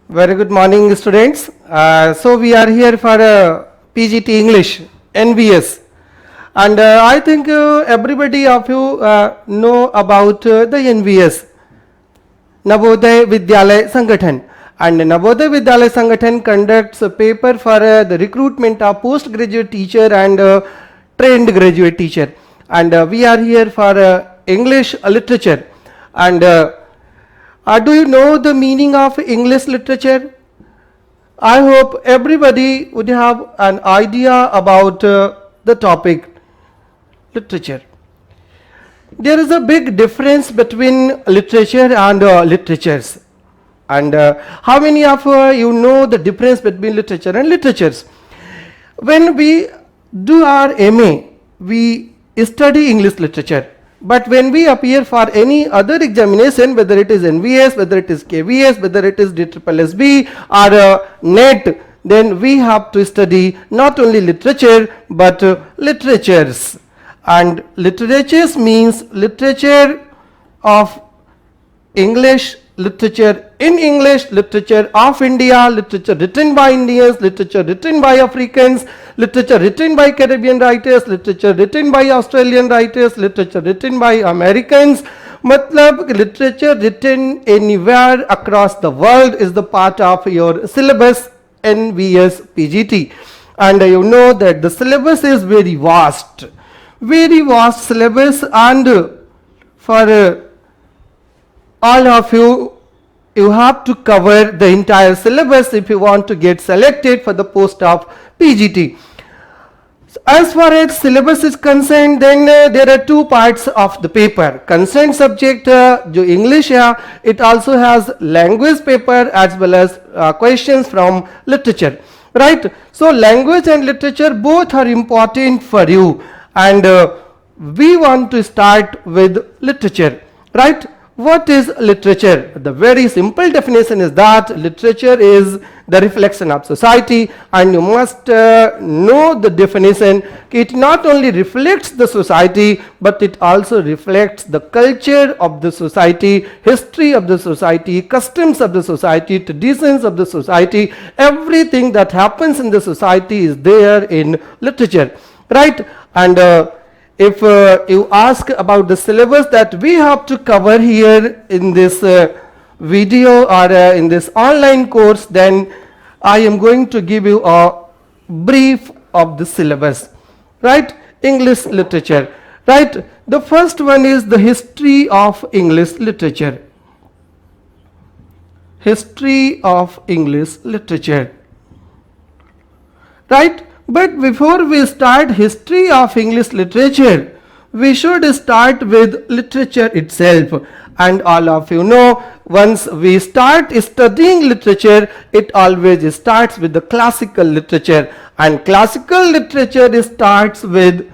Very good morning, students. So we are here for PGT English, NVS, and I think everybody of you know about the NVS, Navodaya Vidyalaya Sangathan. And Navodaya Vidyalaya Sangathan conducts a paper for the recruitment of postgraduate teacher and trained graduate teacher. And we are here for English literature. And do you know the meaning of English literature? I hope everybody would have an idea about the topic literature. There is a big difference between literature and literatures. And how many of you know the difference between literature and literatures? When we do our MA, we study English literature. But when we appear for any other examination, whether it is NVS, whether it is KVS, whether it is DSSB or NET, then we have to study not only literature but literatures. And literatures means literature of English, literature in English, literature of India, literature written by Indians, literature written by Africans, literature written by Caribbean writers, literature written by Australian writers, literature written by Americans. Matlab literature written anywhere across the world is the part of your syllabus NVS PGT. And you know that the syllabus is very vast syllabus, and for all of you, you have to cover the entire syllabus if you want to get selected for the post of PGT. As far as syllabus is concerned, then there are two parts of the paper. Concerned subject, जो English है, it also has language paper as well as questions from literature. Right? So language and literature both are important for you, and we want to start with literature. Right? What is literature? The very simple definition is that literature is the reflection of society, and you must know the definition. It not only reflects the society, but it also reflects the culture of the society, history of the society, customs of the society, traditions of the society. Everything that happens in the society is there in literature, right? And if you ask about the syllabus that we have to cover here in this video or in this online course, then I am going to give you a brief of the syllabus. Right? English literature. Right? The first one is the history of English literature. History of English literature. Right? But before we start history of English literature, we should start with literature itself. And all of you know, once we start studying literature, it always starts with the classical literature. And classical literature starts with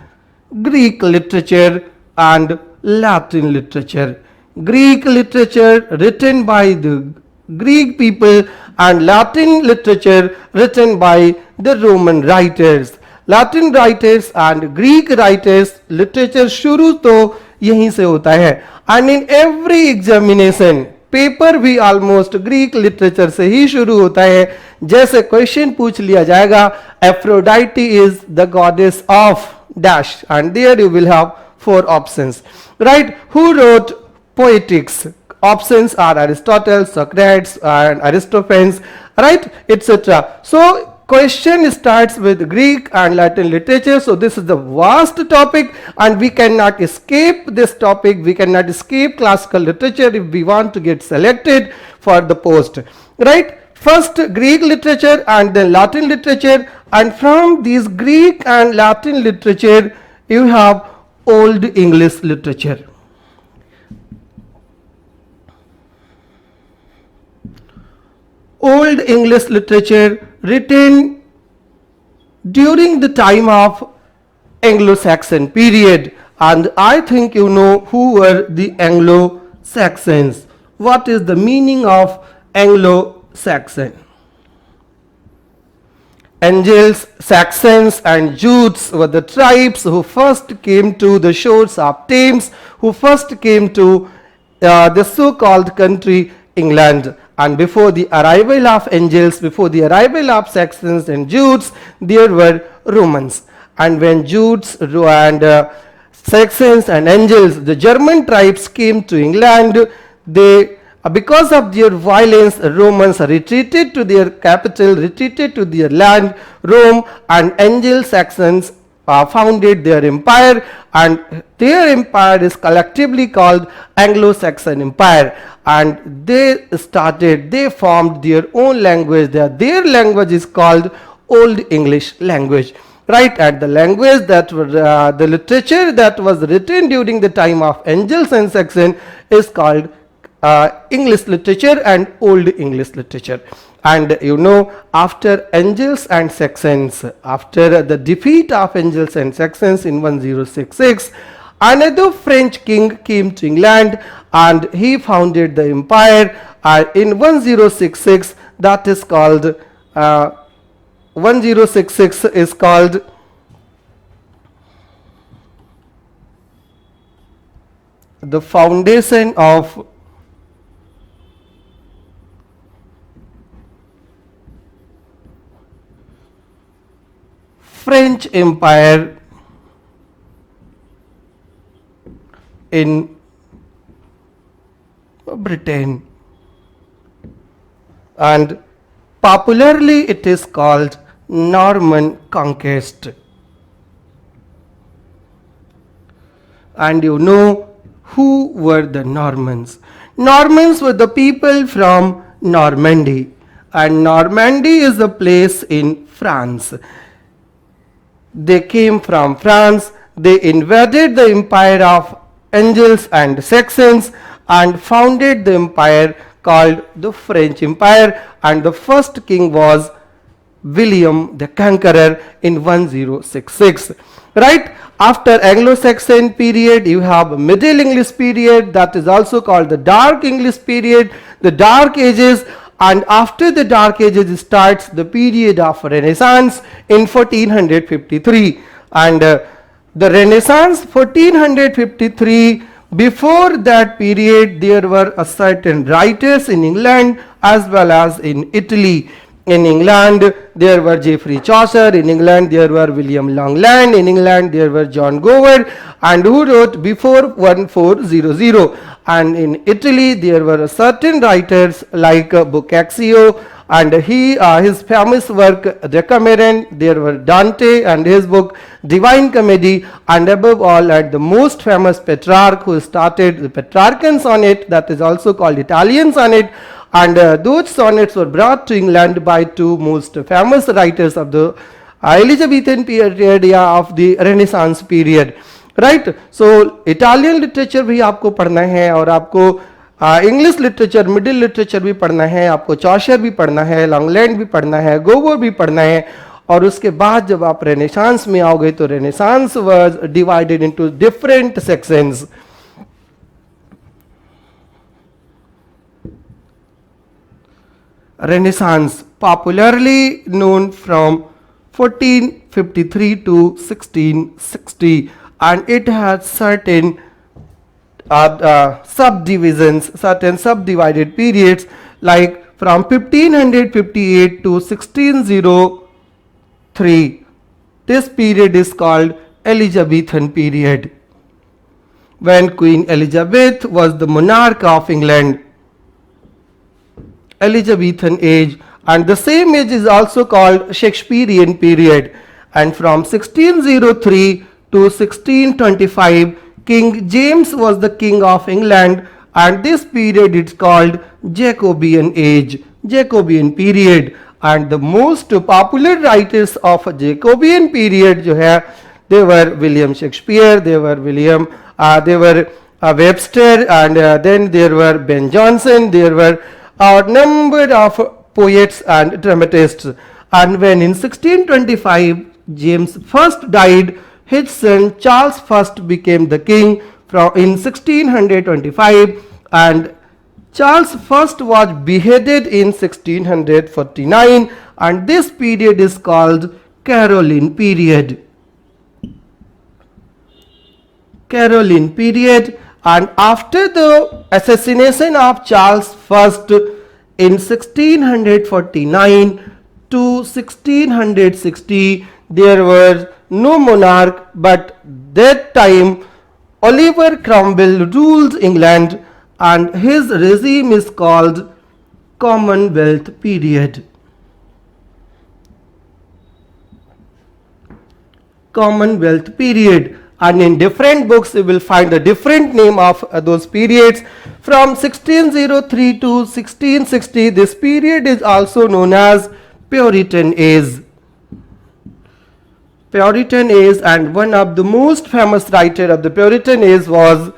Greek literature and Latin literature. Greek literature written by the Greek people and Latin literature written by the Roman writers. Latin writers and Greek writers literature शुरू तो यहीं से होता है, and in every examination paper भी almost Greek literature से ही शुरू होता है. जैसे क्वेश्चन पूछ लिया जाएगा, Aphrodite is the goddess of dash, and there you will have 4 options. Right? Who wrote poetics? Options are Aristotle, Socrates, and Aristophanes, right, etc. So question starts with Greek and Latin literature. So this is the vast topic, and we cannot escape this topic. We cannot escape classical literature if we want to get selected for the post. Right? First Greek literature and then Latin literature, and from these Greek and Latin literature you have Old English literature. Old English literature written during the time of Anglo-Saxon period, and I think you know who were the Anglo-Saxons. What is the meaning of Anglo-Saxon? Angles, Saxons and Jutes were the tribes who first came to the shores of Thames, who first came to the so-called country England. and before the arrival of angels, before the arrival of Saxons and Jutes, there were Romans. And when Jutes and Saxons and angels, the German tribes, came to England, they, because of their violence, Romans retreated to their capital, retreated to their land, Rome, and Anglo-Saxons founded their empire, and their empire is collectively called Anglo-Saxon Empire. And they formed their own language. Their language is called Old English language. Right, and the language that was the literature that was written during the time of Angles and Saxon is called English literature and Old English literature. And you know, after Angles and Saxons, after the defeat of Angles and Saxons in 1066, another French king came to England and he founded the empire in 1066, that is called 1066 is called the foundation of French Empire in Britain, and popularly it is called Norman Conquest. And you know who were the Normans? Normans were the people from Normandy, and Normandy is a place in France. They came from France, they invaded the empire of Angles and Saxons and founded the empire called the French Empire, and the first king was William the Conqueror in 1066. Right after Anglo-Saxon period, you have Middle English period, that is also called the Dark English period, the Dark Ages. And after the Dark Ages starts the period of Renaissance in 1453. And the Renaissance 1453, before that period there were a certain writers in England as well as in Italy. In England there were Geoffrey Chaucer, in England there were William Longland, in England there were John Gower, and who wrote before 1400. And in Italy there were certain writers like Boccaccio, and his famous work Decameron, there were Dante and his book Divine Comedy, and above all and the most famous Petrarch, who started the Petrarchan sonnet, that is also called Italian sonnet. And those sonnets were brought to England by two most famous writers of the Elizabethan period of the Renaissance period. Right, so Italian literature भी आपको पढ़ना है, और आपको English literature, middle literature भी पढ़ना है, आपको चॉशर भी पढ़ना है, लॉन्गलैंड भी पढ़ना है, गोवर भी पढ़ना है. और उसके बाद जब आप रेनेसांस में आओगे तो renaissance was divided into different sections. Renaissance, popularly known from 1453 to 1660, and it has certain subdivisions, certain subdivided periods, like from 1558 to 1603. This period is called Elizabethan period, when Queen Elizabeth was the monarch of England. Elizabethan age, and the same age is also called Shakespearean period. And from 1603 to 1625, King James was the king of England, and this period is called Jacobean age, Jacobean period. And the most popular writers of Jacobean period जो है, they were William Shakespeare, they were Webster, and then there were Ben Jonson, there were a number of poets and dramatists. And when in 1625 James first died, his son Charles first became the king in 1625, and Charles first was beheaded in 1649, and this period is called Caroline period. Caroline period. And after the assassination of Charles I in 1649 to 1660 there was no monarch, but that time Oliver Cromwell rules England and his regime is called Commonwealth period. Commonwealth period, and in different books you will find a different name of those periods. From 1603 to 1660 this period is also known as Puritan age. Puritan age, and one of the most famous writer of the Puritan age was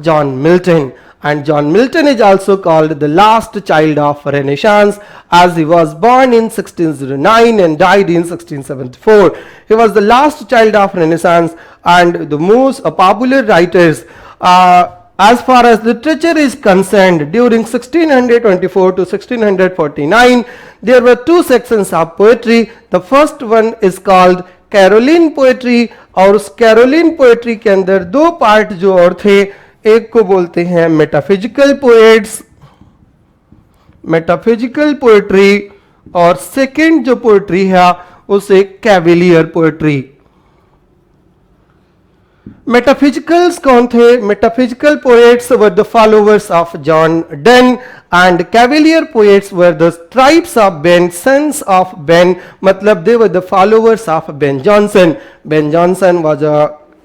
John Milton, and John Milton is also called the last child of Renaissance, as he was born in 1609 and died in 1674. He was the last child of Renaissance, and the most popular writers as far as literature is concerned. During 1624 to 1649 there were two sections of poetry. The first one is called Caroline poetry, और उस Caroline poetry के अंदर दो part जो और थे, एक को बोलते हैं मेटाफिजिकल पोएट्स, मेटाफिजिकल पोएट्री, और सेकंड जो पोएट्री है उसे कैविलियर पोएट्री। मेटाफिजिकल्स कौन थे? Metaphysical poets were the followers of John Donne, and cavalier poets were the tribes of Ben, sons of Ben, matlab they were the followers of Ben Jonson. Ben Jonson was a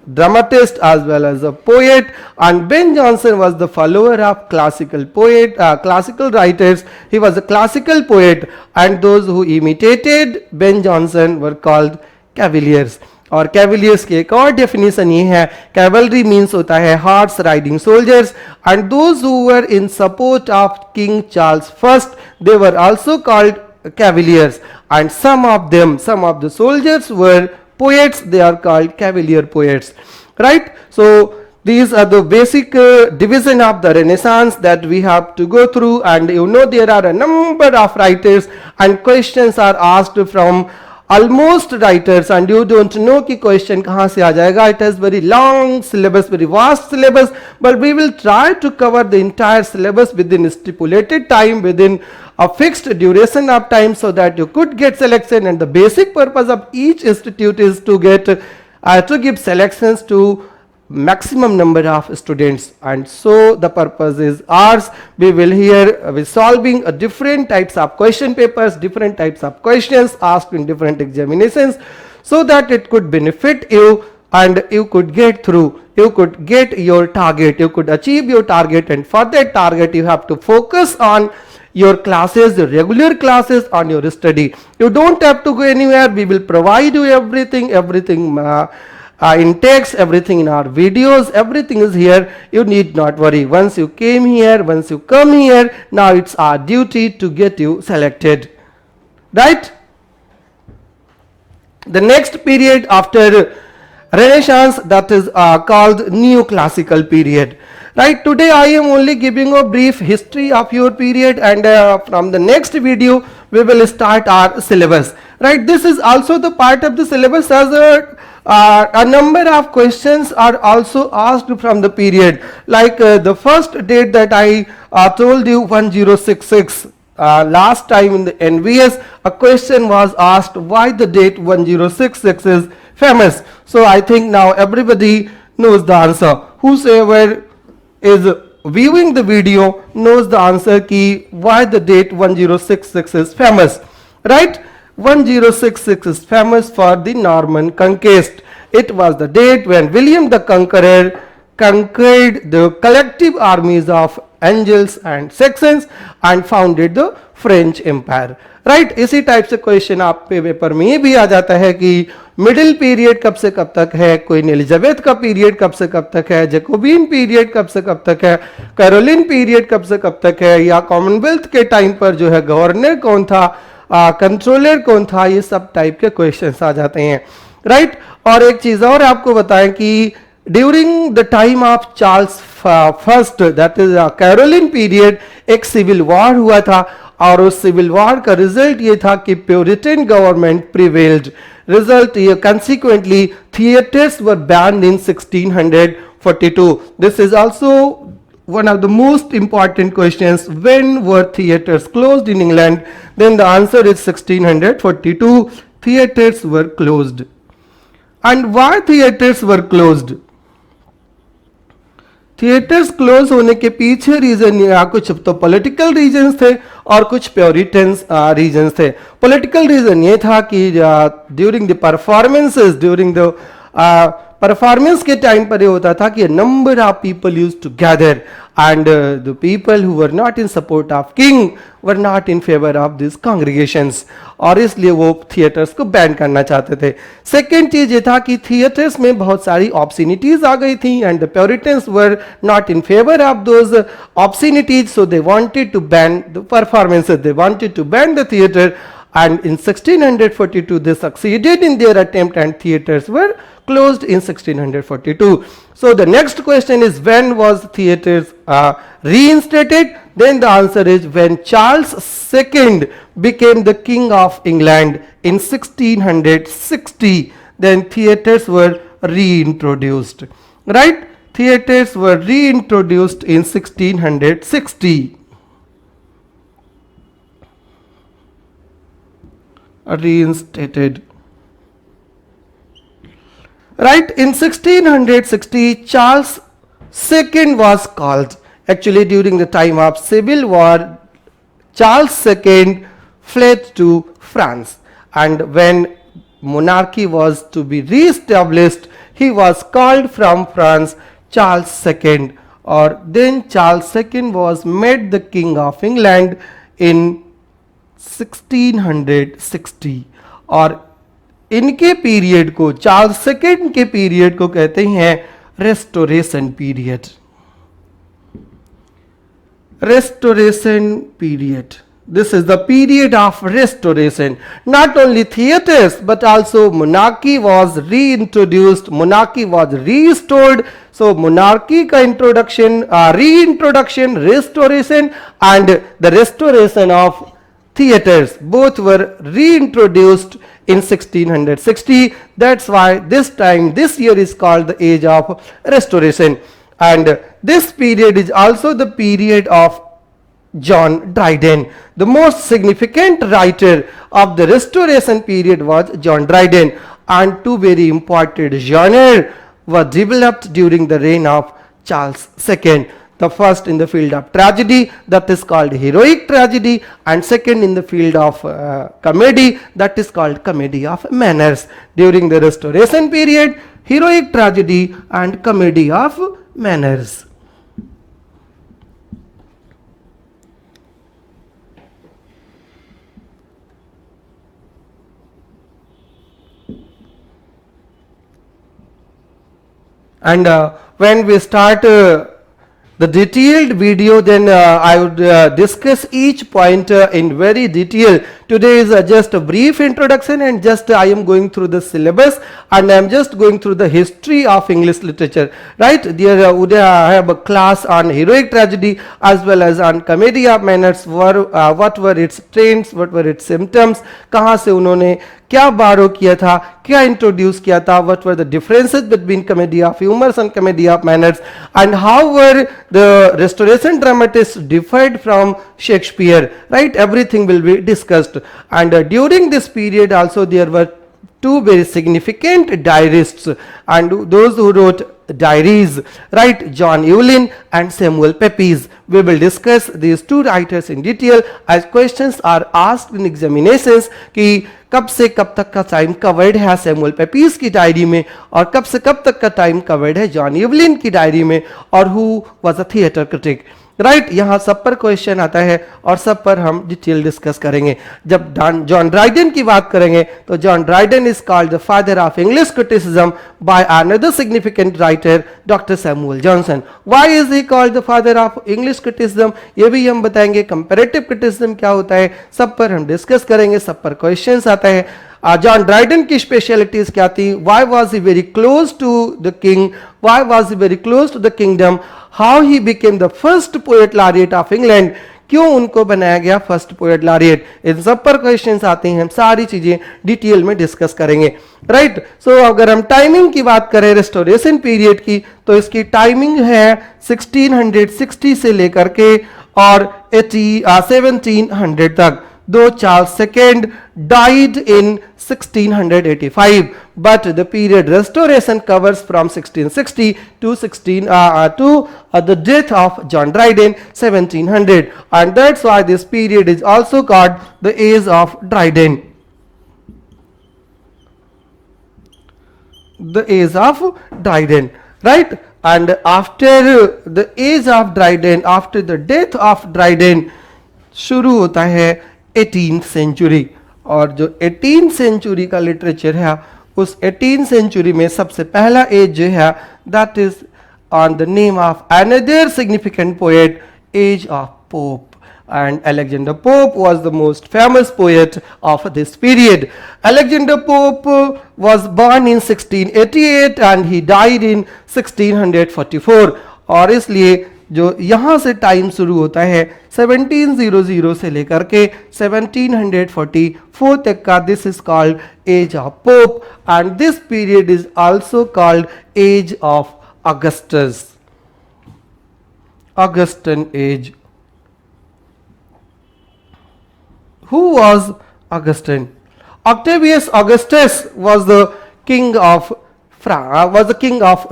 dramatist as well as a poet, and Ben Jonson was the follower of classical poet, classical writers. He was a classical poet, and those who imitated Ben Jonson were called cavaliers. और Cavaliers की एक और definition ये है, cavalry means होता है horse riding soldiers, and those who were in support of King Charles first they were also called cavaliers, and some of the soldiers were poets, they are called cavalier poets, right? So these are the basic division of the Renaissance that we have to go through, and you know there are a number of writers and questions are asked from almost writers, and you don't know कि question कहाँ से आ जाएगा. It has very long syllabus, very vast syllabus, but we will try to cover the entire syllabus within stipulated time, within a fixed duration of time, so that you could get selection. And the basic purpose of each institute is to get to give selections to maximum number of students, and so the purpose is ours. We will here be solving different types of question papers, different types of questions asked in different examinations, so that it could benefit you and you could get through, you could get your target, you could achieve your target. And for that target you have to focus on your classes, your regular classes, on your study. You don't have to go anywhere. We will provide you everything in text, everything in our videos, everything is here. You need not worry. Once you come here, now it's our duty to get you selected, right? The next period after Renaissance, that is called neoclassical period, right? Today I am only giving a brief history of your period, and from the next video we will start our syllabus, right? This is also the part of the syllabus, as a number of questions are also asked from the period, like the first date that I told you, 1066. Last time in the NVS a question was asked why the date 1066 is famous. So I think now everybody knows the answer. Whosoever is viewing the video knows the answer key why the date 1066 is famous, right? 1066 is famous for the Norman conquest. It was the date when William the Conqueror conquered the collective armies of Angles and Saxons and founded the French Empire, right? इसी type से question आपके paper में ये भी आ जाता है कि middle period कब से कब तक है, क्वीन एलिजाबेथ का पीरियड कब से कब तक है, जैकोबिन पीरियड कब से कब तक है, कैरोलिन पीरियड कब से कब तक है, या कॉमनवेल्थ के टाइम पर जो है गवर्नर कौन था, कंट्रोलर कौन था, ये सब टाइप के क्वेश्चंस आ जाते हैं, राइट? और एक चीज और आपको बताएं कि during the time of Charles first, that is Caroline period, एक सिविल वॉर हुआ था, और उस सिविल वॉर का रिजल्ट ये था कि प्यूरिटन गवर्नमेंट प्रिवेल्ड. रिजल्ट ये consequently theaters were banned in 1642. This is also one of the most important questions, when were theatres closed in England? Then the answer is 1642. Theatres were closed. And why theatres were closed? Theatres close होने के पीछे reason या कुछ तो political reasons थे और कुछ puritan reasons थे. पॉलिटिकल रीजन ये था कि during the performances, during the performance के टाइम पर ये होता था कि number of people use to gather and the people who were not in support of king were not in favour of this congregations, और इसलिए वो थिएटर्स को बैन करना चाहते थे. सेकेंड चीज ये था कि थिएटर्स में बहुत सारी ऑब्सिनिटीज आ गई थी and the puritans were not in favour of those obscenities, so they wanted to ban the performances, they wanted to ban the theatre. And in 1642 they succeeded in their attempt and theatres were closed in 1642. So the next question is, when was theatres reinstated? Then the answer is when Charles II became the King of England in 1660. Then theatres were reintroduced. Right? Theatres were reintroduced in 1660. Reinstated. Right, in 1660 Charles II was called. Actually, during the time of civil war, Charles II fled to France, and when monarchy was to be re-established, he was called from France Charles II, or then Charles II was made the King of England in 1660. और इनके period को, Charles second के period को कहते हैं restoration period. Restoration period, this is the period of restoration. Not only theatres but also monarchy was reintroduced, monarchy was restored. So monarchy ka introduction, reintroduction, restoration, and the restoration of theatres both were reintroduced in 1660. That's why this time, this year is called the age of restoration. And this period is also the period of John Dryden. The most significant writer of the restoration period was John Dryden, and two very important genres were developed during the reign of Charles II. The first in the field of tragedy, that is called heroic tragedy, and second in the field of comedy, that is called comedy of manners. During the restoration period, heroic tragedy and comedy of manners. And when we start the detailed video, then I would discuss each point in very detail. Today is just a brief introduction, and just I am going through the syllabus, and I am just going through the history of English literature. Right, there I have a class on heroic tragedy as well as on comedy of manners. What were its trends, what were its symptoms, कहाँ से उन्होंने क्या बारो किया था, क्या introduce किया था, what were the differences between comedy of humors and comedy of manners, and how were the restoration dramatists differed from Shakespeare. Right, everything will be discussed. And during this period also there were two very significant diarists, and those who wrote diaries, right, John Evelyn and Samuel Pepys. We will discuss these two writers in detail as questions are asked in examinations कि कब से कब तक का time covered है Samuel पेपीज की diary में, और कब से कब तक का टाइम कवर्ड है जॉन इवलिन की डायरी में, और who was a theatre critic. Right, यहाँ सब पर क्वेश्चन आता है और सब पर हम डिटेल डिस्कस करेंगे. जब जॉन ड्राइडन की बात करेंगे तो John Dryden is called the father of English criticism by another significant writer doctor Samuel Johnson. Why is he called the father of English criticism, ये भी हम बताएंगे. कंपैरेटिव क्रिटिसिज्म क्या होता है, सब पर हम डिस्कस करेंगे, सब पर क्वेश्चंस आता है. जॉन ड्राइडन की स्पेशलिटीज क्या थी, why was he very close to the king, why was he very close to the kingdom, how he became the first poet laureate of England, क्यों उनको बनाया गया फर्स्ट पोएट लॉरिएट, इन सब पर questions आते हैं, हम सारी चीजें डिटेल में डिस्कस करेंगे, राइट। सो अगर हम टाइमिंग की बात करें रेस्टोरेशन पीरियड की, तो इसकी टाइमिंग है 1660 से लेकर के और 1700 तक। दो Charles second died in 1685, but the period restoration covers from 1660 to the death of John Dryden 1700, and that's why this period is also called the age of Dryden. The age of Dryden, right? And after the age of Dryden, after the death of Dryden, शुरू होता है 18th century. और जो 18th century का literature है, उस 18th century में सबसे पहला एज जो है, that is on the name of another significant poet, age of Pope. And Alexander Pope was the most famous poet of this period. Alexander Pope was born in 1688 and he died in 1644, और इसलिए जो यहाँ से time शुरू होता है 1700 से लेकर के 1744 तक का, this is called age of Pope, and this period is also called age of Augustus, Augustan age. Who was Augustine? Octavius Augustus was the king of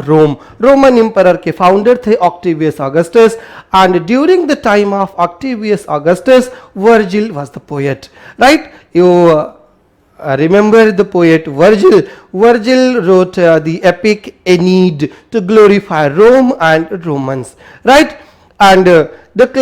Rome. Roman emperor के फाउंडर थे Octavius Augustus, and during the time of Octavius Augustus, Virgil was the poet. Right? You remember the poet Virgil. Virgil wrote the epic Aeneid to glorify Rome and Romans. Right? And the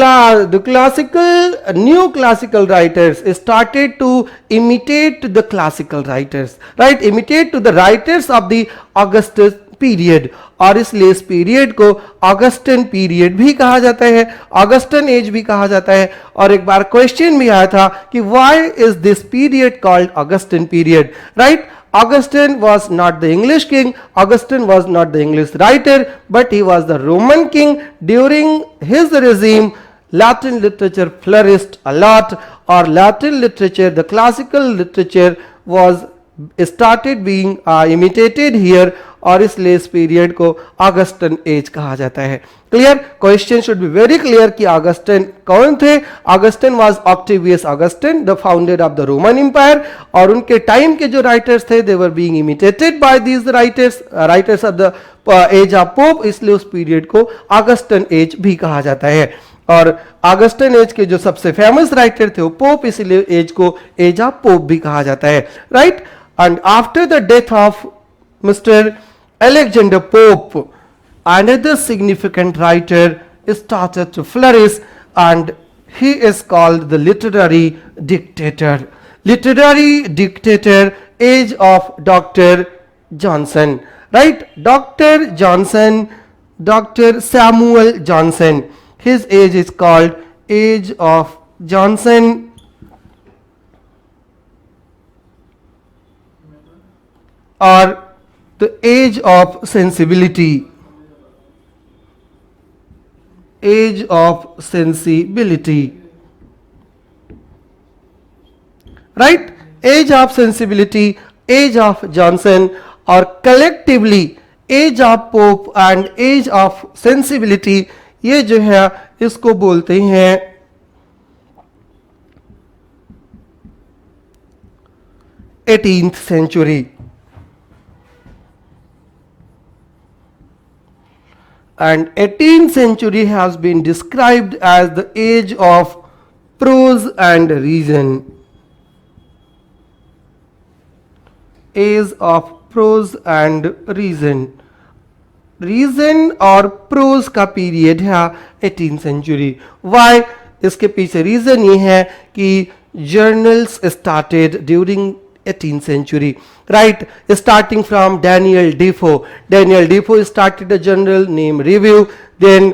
new classical writers started to imitate the classical writers, right? Imitate to the writers of the Augustus period, और इसलिए इस period को Augustan period भी कहा जाता है, Augustan age भी कहा जाता है। और एक बार क्वेश्चन भी आया था कि why is this period called Augustan period, right? Augustine was not the English king, Augustine was not the English writer, but he was the Roman king. During his regime, Latin literature flourished a lot, or Latin literature, the classical literature was started being imitated here, और इसलिए इस period को Augustan age कहा जाता है। Clear? Question should be very clear कि Augustan कौन थे। Augustan was Octavius Augustan, the founder of the Roman empire, और उनके टाइम के जो राइटर्स थे, they were being imitated by these writers of the age of Pope, इसलिए उस पीरियड को ऑगस्टन एज भी कहा जाता है। और ऑगस्टन एज के जो सबसे फेमस राइटर थे वो पोप, इसलिए एज को एज ऑफ पोप भी कहा जाता है, right? And after the death of mister Alexander Pope, another significant writer started to flourish, and he is called the literary dictator. Literary dictator, age of Dr. Johnson, right? Dr. Johnson, Dr. Samuel Johnson, his age is called age of Johnson, or the age of sensibility, age of sensibility, right? Age of sensibility, age of Johnson, or collectively age of Pope and age of sensibility, ये जो है इसको बोलते हैं eighteenth century. And 18th century has been described as the age of prose and reason. Age of prose and reason. Reason और prose का period है 18th century. Why? इसके पीछे reason ये है कि journals started during 18th century, right? Starting from Daniel Defoe. Daniel Defoe started a journal named Review. Then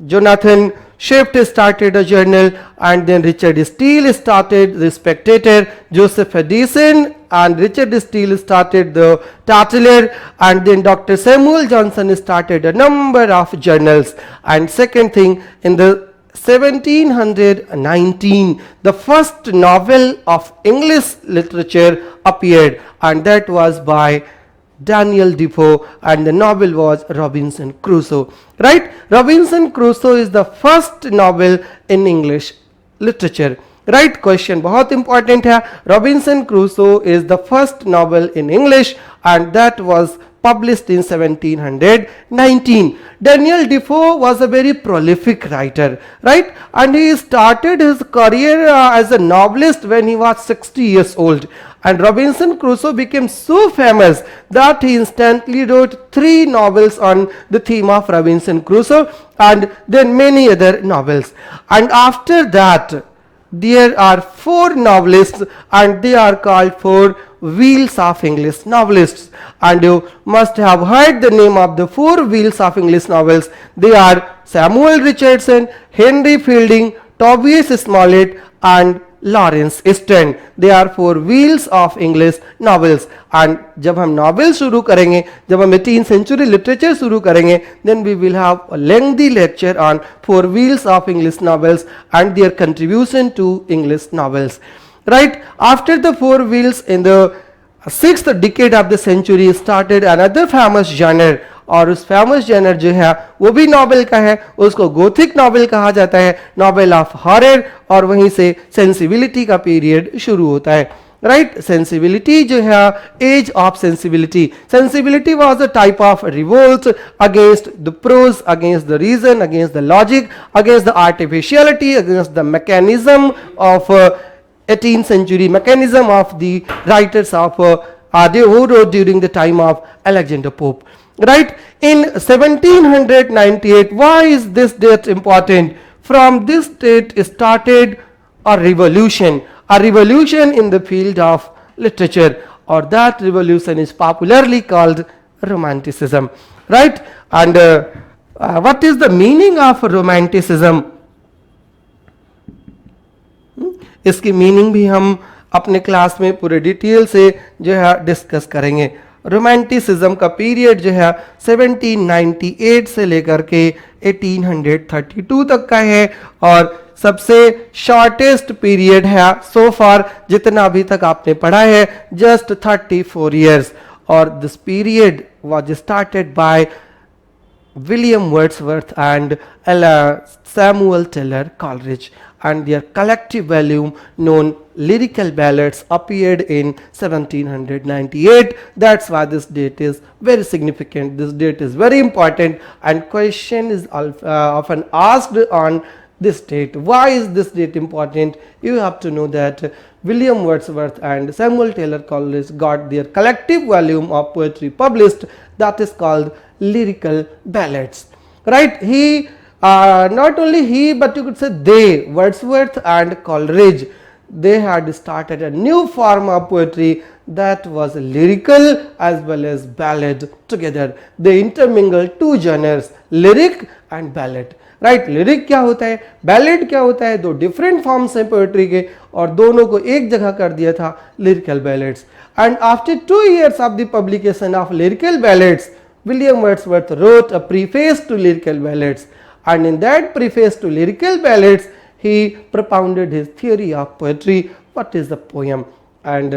Jonathan Swift started a journal, and then Richard Steele started the Spectator. Joseph Addison and Richard Steele started the Tatler, and then Dr. Samuel Johnson started a number of journals. And second thing, in the 1719 the first novel of English literature appeared, and that was by Daniel Defoe, and the novel was Robinson Crusoe. Right? Robinson Crusoe is the first novel in English literature. Right? Question बहुत important है. Robinson Crusoe is the first novel in English, and that was published in 1719. Daniel Defoe was a very prolific writer, right? And he started his career as a novelist when he was 60 years old. And Robinson Crusoe became so famous that he instantly wrote 3 novels on the theme of Robinson Crusoe, and then many other novels. And after that, there are 4 novelists, and they are called 4 wheels of English novelists. And you must have heard the name of the 4 wheels of English novels. They are Samuel Richardson, Henry Fielding, Tobias Smollett, and Laurence Sterne. They are 4 wheels of English novels. And जब हम novel शुरू करेंगे, जब हम 18th century literature शुरू करेंगे, then we will have a lengthy lecture on 4 wheels of English novels and their contribution to English novels. Right? After the 4 wheels in the 6th decade of the century started another famous genre, और उस famous Jenner जो है वो भी novel का है, उसको Gothic novel कहा जाता है, नॉवेल ऑफ हॉरर. और वहीं से सेंसिबिलिटी का पीरियड शुरू होता है. राइट? सेंसिबिलिटी जो है, age of sensibility. Sensibility was a type of revolt against the prose, against the reason, against the logic, against the artificiality, against the mechanism of 18th century, mechanism of the writers of they who wrote during the time of Alexander Pope. Right? In 1798, why is this date important? From this date started a revolution in the field of literature, or that revolution is popularly called Romanticism. Right? And what is the meaning of Romanticism? इसकी meaning भी हम अपने class में पूरे detail से जो है discuss करेंगे. रोमांटिसिज्म का पीरियड जो है 1798 से लेकर के 1832 तक का है, और सबसे शॉर्टेस्ट पीरियड है सो फार जितना अभी तक आपने पढ़ा है, जस्ट 34 ईयर्स. और this period was started by William Wordsworth and Samuel Taylor Coleridge, and their collective volume known Lyrical Ballads appeared in 1798. That's why this date is very significant. This date is very important, and question is often asked on this date. Why is this date important? You have to know that William Wordsworth and Samuel Taylor Coleridge got their collective volume of poetry published, that is called Lyrical Ballads. Right? He not only he, but you could say they, Wordsworth and Coleridge, they had started a new form of poetry that was lyrical as well as ballad together. They intermingled 2 genres, lyric and ballad. Right? Lyric क्या होता है, ballad क्या होता है, 2 different forms हैं poetry के, और दोनों को एक जगह कर दिया था lyrical ballads. And after 2 years of the publication of lyrical ballads, William Wordsworth wrote a preface to lyrical ballads, and in that preface to lyrical ballads he propounded his theory of poetry. What is the poem? And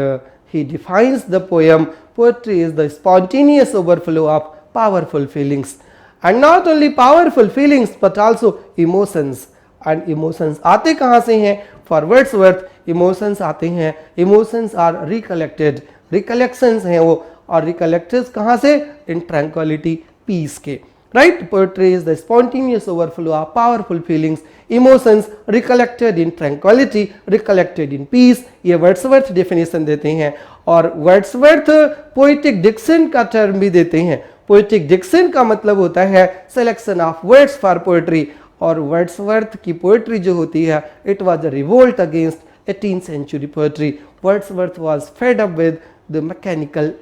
he defines the poem. Poetry is the spontaneous overflow of powerful feelings, and not only powerful feelings but also emotions. And emotions आते कहाँ से हैं? For Wordsworth emotions आते हैं, emotions are recollected, recollections हैं वो, और recollected कहाँ से? In tranquility, peace के. Right? Poetry is the spontaneous overflow of powerful feelings, emotions recollected in tranquility, recollected in peace. ये वर्ड्सवर्थ डेफिनेशन देते हैं, और वर्ड्सवर्थ पोएटिक डिक्शन का टर्म भी देते हैं. पोएटिक डिक्शन का मतलब होता है selection of words for poetry, और वर्ड्सवर्थ की पोएट्री जो होती है, it was a revolt against 18th century poetry. Wordsworth was fed up with the mechanical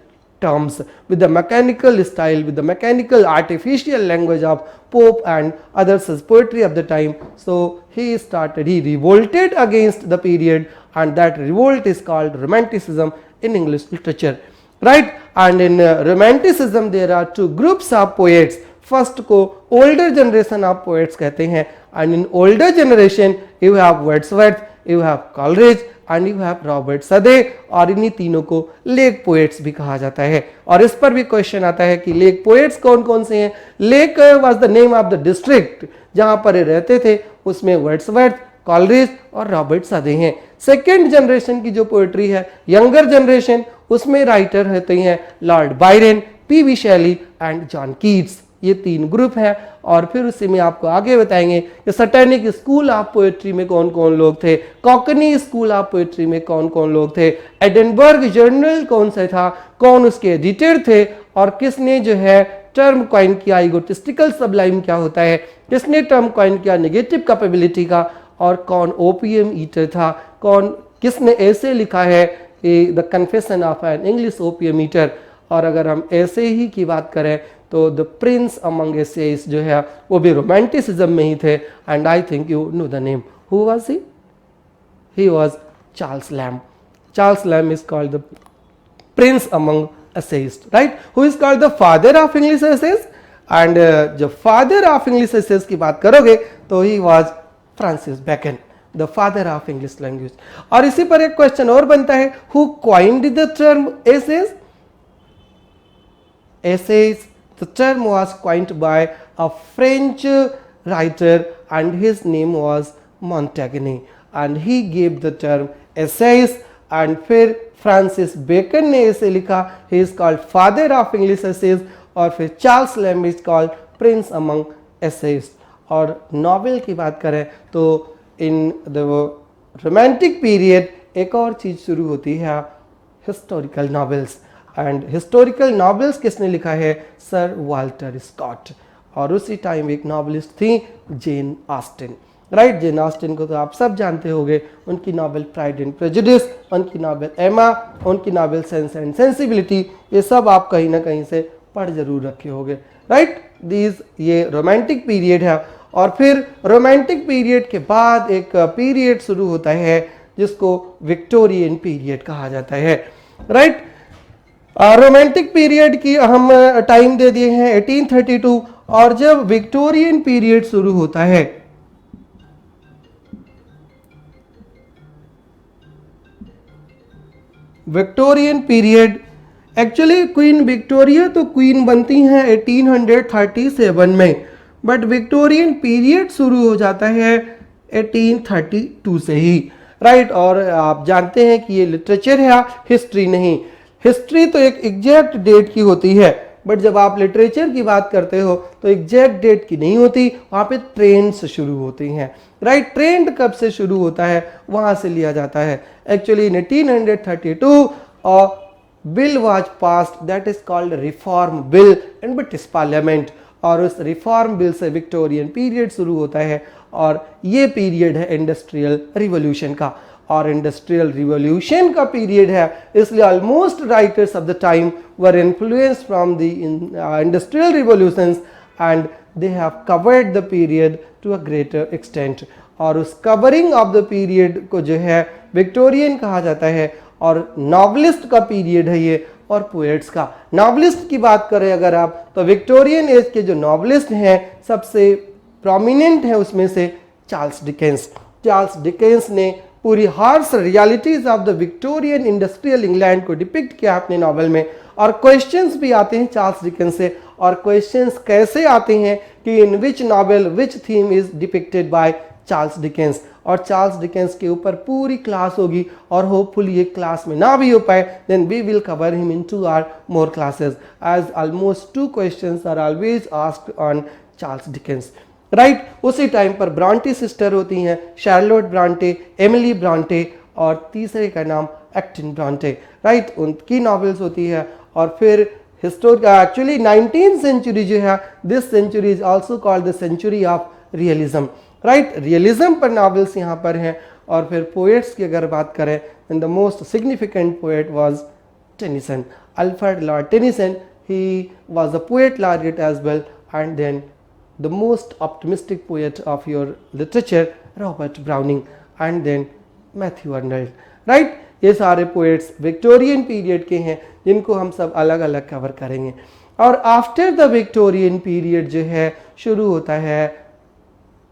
terms, with the mechanical style, with the mechanical artificial language of Pope and others as poetry of the time. So he revolted against the period, and that revolt is called Romanticism in English literature. Right? And in Romanticism there are 2 groups of poets. First को older generation of poets कहते हैं, and in older generation you have Wordsworth, you have Coleridge and you have Robert Sade, और इन्हीं तीनों को lake poets भी कहा जाता है। और इस पर भी क्वेश्चन आता है कि लेक पोएट्स कौन कौन से हैं। Lake was the name of the district जहां पर रहते थे, उसमें वर्ड्सवर्थ, कॉलरिज और रॉबर्ट सदे हैं। सेकेंड जनरेशन की जो पोएट्री है, यंगर जनरेशन, उसमें राइटर होते हैं Lord Byron, P B. Shelley and John Keats. ये तीन ग्रुप हैं। और फिर उसी में आपको आगे बताएंगे कि सैटेनिक स्कूल ऑफ पोएट्री में कौन कौन लोग थे, कॉकनी स्कूल ऑफ पोएट्री में कौन कौन लोग थे, एडिनबर्ग जर्नल कौन सा था, कौन उसके एडिटर थे, और किसने जो है टर्म कॉइन किया इगोटिस्टिकल सबलाइम क्या होता है, किसने टर्म कॉइन किया नेगेटिव कैपेबिलिटी का, और कौन ओपीएम ईटर था, कौन किसने ऐसे लिखा है the confession of an English opium eater. और अगर हम ऐसे ही की बात करें तो द प्रिंस अमंग एसेइस्ट जो है वो भी रोमांटिसिज्म में ही थे। And I think you know the name, who was he was Charles Lamb. Charles Lamb is called the prince among essayist, right, who is called the father of English essayist. And जब father of English essayist की बात करोगे तो he was Francis Bacon, the father of English language. और इसी पर एक question और बनता है, who coined the term essays. Essays, the term was coined by a French writer and his name was Montaigne, and he gave the term essays। and फिर Francis bacon ने इसे लिखा, he is called father of English essays। और फिर Charles lamb is called prince among essays। और novel की बात करें तो इन द रोमांटिक पीरियड एक और चीज शुरू होती है, historical novels. And historical novels किसने लिखा है, सर वाल्टर स्कॉट। और उसी टाइम एक नॉवेलिस्ट थी Jane Austen, right. Jane Austen को तो आप सब जानते होंगे, उनकी नॉवेल प्राइड एंड प्रेजुडिस, उनकी नॉवेल एमा, उनकी नॉवेल सेंस एंड सेंसिबिलिटी, ये सब आप कहीं ना कहीं से पढ़ जरूर रखे होंगे, राइट। ये रोमांटिक पीरियड है। और फिर रोमांटिक पीरियड के बाद एक पीरियड शुरू होता है जिसको विक्टोरियन पीरियड कहा जाता है, राइट। रोमांटिक पीरियड की हम टाइम दे दिए हैं 1832। और जब विक्टोरियन पीरियड शुरू होता है, Victorian period, actually queen Victoria तो क्वीन बनती हैं 1837 में, बट विक्टोरियन पीरियड शुरू हो जाता है 1832 से ही, राइट। और आप जानते हैं कि ये लिटरेचर है, हिस्ट्री नहीं। हिस्ट्री तो एक एग्जैक्ट डेट की होती है, बट जब आप लिटरेचर की बात करते हो तो एग्जैक्ट डेट की नहीं होती, वहाँ पे ट्रेंड्स शुरू होती हैं, राइट। ट्रेंड कब से शुरू होता है वहाँ से लिया जाता है। Actually in 1832 bill was passed that is called reform bill in British parliament. और उस रिफॉर्म बिल से विक्टोरियन पीरियड शुरू होता है। और ये पीरियड है इंडस्ट्रियल रिवॉल्यूशन का। और इंडस्ट्रियल रिवॉल्यूशन का पीरियड है, इसलिए almost writers of the time were influenced from the industrial revolutions and they have covered the period to a greater extent. और उस कवरिंग ऑफ द पीरियड को जो है विक्टोरियन कहा जाता है। और नॉवलिस्ट का पीरियड है ये, और पोएट्स का। नॉवलिस्ट की बात करें अगर आप, तो विक्टोरियन एज के जो नॉवलिस्ट हैं सबसे प्रोमिनेंट है उसमें से चार्ल्स डिकेंस। चार्ल्स डिकेंस ने पूरी harsh realities of the Victorian industrial England को डिपिक्ट किया अपने नॉवल में। और क्वेश्चंस भी आते हैं चार्ल्स डिकेंस से। और क्वेश्चंस कैसे आते हैं कि in which novel which theme is depicted by Charles Dickens. और चार्ल्स डिकेंस के ऊपर पूरी क्लास होगी, और होपफुली ये क्लास में ना भी हो पाए then we will cover him in 2 or more classes, as almost 2 questions are always asked on Charles Dickens, right. उसी टाइम पर ब्रांटे सिस्टर होती हैं, शार्लोट ब्रांटे, एमिली ब्रांटे, और तीसरे का नाम एक्टिन ब्रांटे, राइट। उनकी नॉवेल्स होती है। और फिर एक्चुअली 19th सेंचुरी जो है, this century is also called the century of realism, right. Realism पर नॉवेल्स यहाँ पर हैं। और फिर पोएट्स की अगर बात करें, and the most significant poet was Tennyson, Alfred Lord Tennyson. He was a poet laureate as well, and then the most optimistic poet of your literature, Robert Browning, and then Matthew Arnold, right। ये सारे poets Victorian period के हैं जिनको हम सब अलग अलग cover करेंगे। और आफ्टर द विक्टोरियन पीरियड जो है शुरू होता है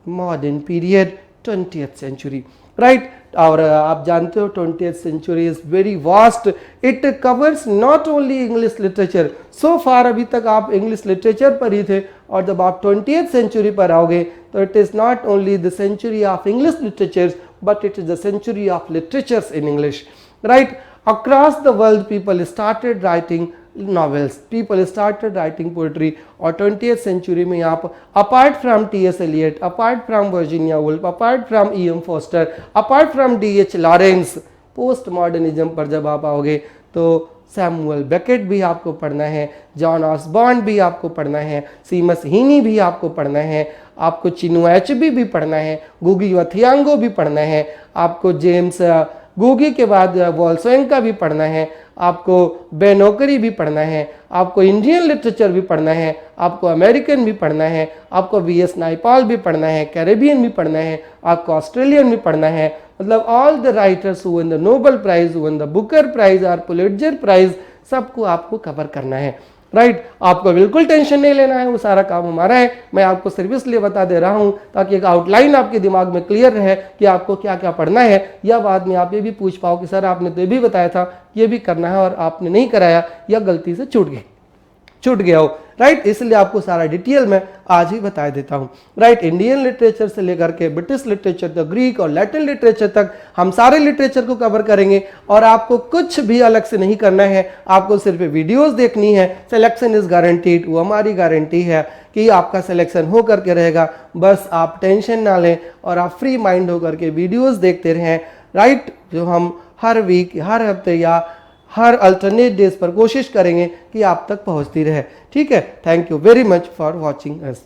modern period 20th century, right. और आप जानते हो 20th century is very vast, it covers not only English literature. So far अभी तक आप इंग्लिश लिटरेचर पर ही थे, और जब आप 20th सेंचुरी पर आओगे तो it is not only the century of English literatures but it is the century of literatures in English, right? Across the world people started writing novels, people started writing poetry, और 20th century में आप apart from T.S. Eliot, apart from Virginia Woolf, apart from E.M. Forster, apart from D.H. Lawrence, post modernism पर जब आप आओगे तो Samuel Beckett भी आपको पढ़ना है, जॉन ऑसबॉर्न भी आपको पढ़ना है, सीमस हीनी भी आपको पढ़ना है, आपको चिनुआ एचबी भी पढ़ना है, गुगी वथियांगो भी पढ़ना है, आपको जेम्स गुगी के बाद वॉल्सोइंका भी पढ़ना है, आपको बेनोकरी भी पढ़ना है, आपको इंडियन लिटरेचर भी पढ़ना है, आपको अमेरिकन भी पढ़ना है, आपको वी.एस. नाइपाल भी पढ़ना है, कैरेबियन भी पढ़ना है, आपको ऑस्ट्रेलियन भी पढ़ना है। मतलब all the writers who win the Nobel prize, who win the Booker prize और पुलिट्जर प्राइज, सबको आपको कवर करना है, राइट। आपको बिल्कुल टेंशन नहीं लेना है, वो सारा काम हमारा है। मैं आपको सिर्फ इसलिए बता दे रहा हूँ ताकि एक आउटलाइन आपके दिमाग में क्लियर रहे कि आपको क्या क्या पढ़ना है, या बाद में आप ये भी पूछ पाओ कि सर आपने तो ये भी बताया था ये भी करना है और आपने नहीं कराया, या गलती से छूट गया हो, राइट। इसलिए आपको सारा डिटेल में आज ही बता देता हूँ, राइट। इंडियन लिटरेचर से लेकर के ब्रिटिश लिटरेचर तक, ग्रीक और लैटिन लिटरेचर तक हम सारे लिटरेचर को कवर करेंगे, और आपको कुछ भी अलग से नहीं करना है, आपको सिर्फ वीडियोस देखनी है। सिलेक्शन इज गारंटीड, वो हमारी गारंटी है कि आपका सिलेक्शन हो करके रहेगा। बस आप टेंशन ना लें और आप फ्री माइंड होकर के वीडियोस देखते रहें, राइट। जो हम हर वीक, हर हफ्ते या हर अल्टरनेट डेज पर कोशिश करेंगे कि आप तक पहुंचती रहे, ठीक है। Thank you very much for watching us.